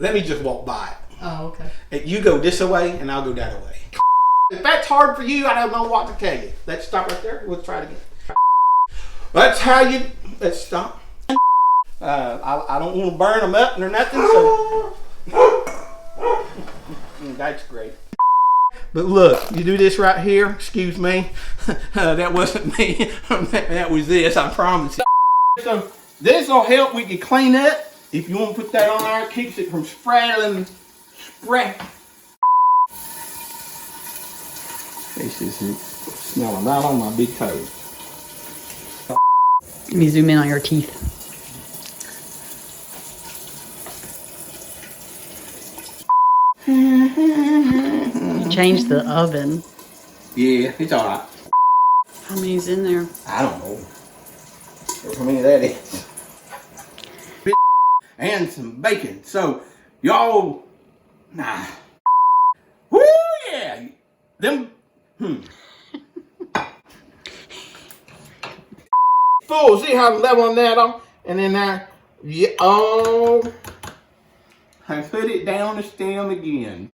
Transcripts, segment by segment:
Let me just walk by it. Oh, okay. You go this way and I'll go that way. If that's hard for you, I don't know what to tell you. Let's stop right there. We'll try it again. That's how you. Let's stop. I don't want to burn them up or nothing, so. That's great. But look, you do this right here. Excuse me. That wasn't me. That was this, I promise you. So this will help with your cleanup. If you want to put that on there, it keeps it from sprattling. This is smelling right on my big toes. Let me zoom in on your teeth. You changed the oven. Yeah, it's alright. How many's in there? I don't know. How many that is. And some bacon. So, y'all, nah. Woo, yeah. Them, Full, see how leveling that on? And then that, yeah, oh. I put it down the stem again.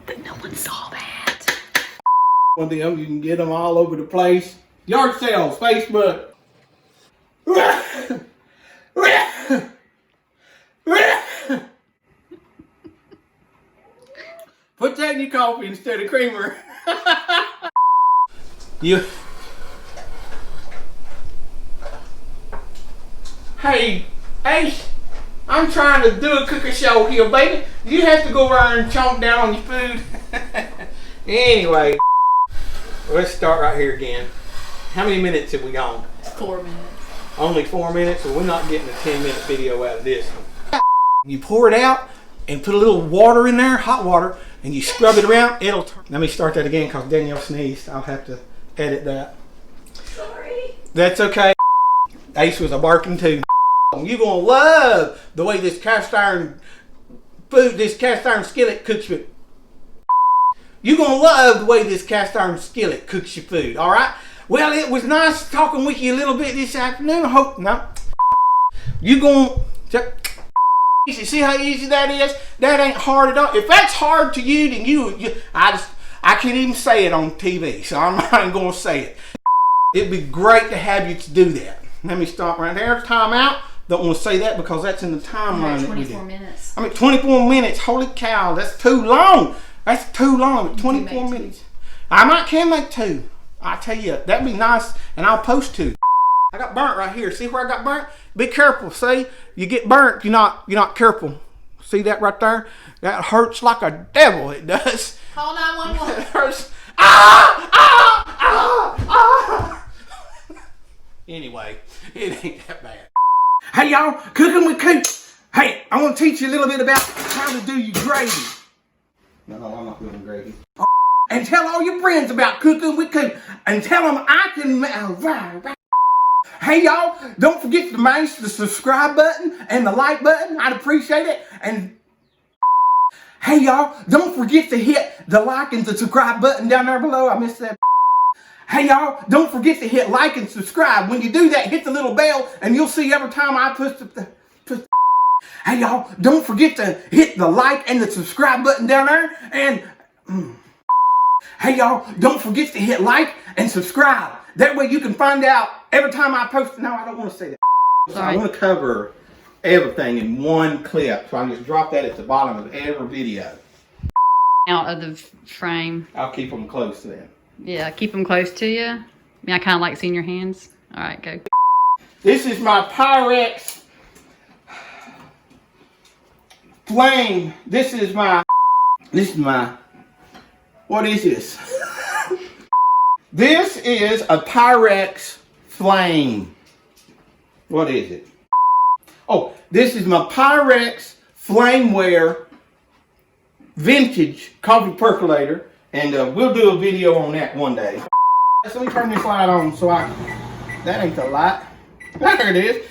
But no one saw that. One of them, you can get them all over the place. Yard sales, Facebook. Put that in your coffee instead of creamer. Hey, Ace, I'm trying to do a cooking show here, baby. You have to go around and chomp down on your food. Anyway, let's start right here again. How many minutes have we gone? 4 minutes. Only 4 minutes, so we're not getting a 10-minute video out of this one. You pour it out and put a little water in there, hot water, and you scrub it around. It'll turn. Let me start that again because Danielle sneezed. I'll have to edit that. Sorry. That's okay. Ace was a barking too. You're gonna love the way this cast iron skillet cooks your. You're gonna love the way this cast iron skillet cooks your food. All right. Well, it was nice talking with you a little bit this afternoon. I hope no. You gonna see how easy that is? That ain't hard at all. If that's hard to you, then I can't even say it on TV, so I'm not gonna say it. It'd be great to have you to do that. Let me stop right there. Time out. Don't want to say that because that's in the timeline that we did. 24 minutes. I mean, 24 minutes. Holy cow, that's too long. That's too long. 24 minutes. I can make 2. I tell you, that'd be nice, and I'll post 2. I got burnt right here. See where I got burnt? Be careful. See, you get burnt. You're not careful. See that right there? That hurts like a devil. It does. Call 911. It hurts. Ah! Anyway, it ain't that bad. Hey y'all, cooking with Coot. Hey, I want to teach you a little bit about how to do your gravy. No, I'm not doing gravy. And tell all your friends about cooking with Coot. And tell them I can. Hey y'all, don't forget to mash the subscribe button and the like button. I'd appreciate it. And hey y'all, don't forget to hit the like and the subscribe button down there below. I missed that. Hey y'all, don't forget to hit like and subscribe. When you do that, hit the little bell and you'll see every time I push the Hey y'all, don't forget to hit the like and the subscribe button down there. And hey y'all, don't forget to hit like and subscribe. That way you can find out every time I post. No, I don't want to say that. So I want to cover everything in one clip. So I just drop that at the bottom of every video. Out of the frame. I'll keep them close then. Yeah, keep them close to you. I mean, I kind of like seeing your hands. All right, go. This is my Pyrex flame. This is my, what is this? This is a Pyrex flame. What is it? Oh, this is my Pyrex Flameware vintage coffee percolator. And we'll do a video on that one day. Let me turn this light on so that ain't the light. There it is.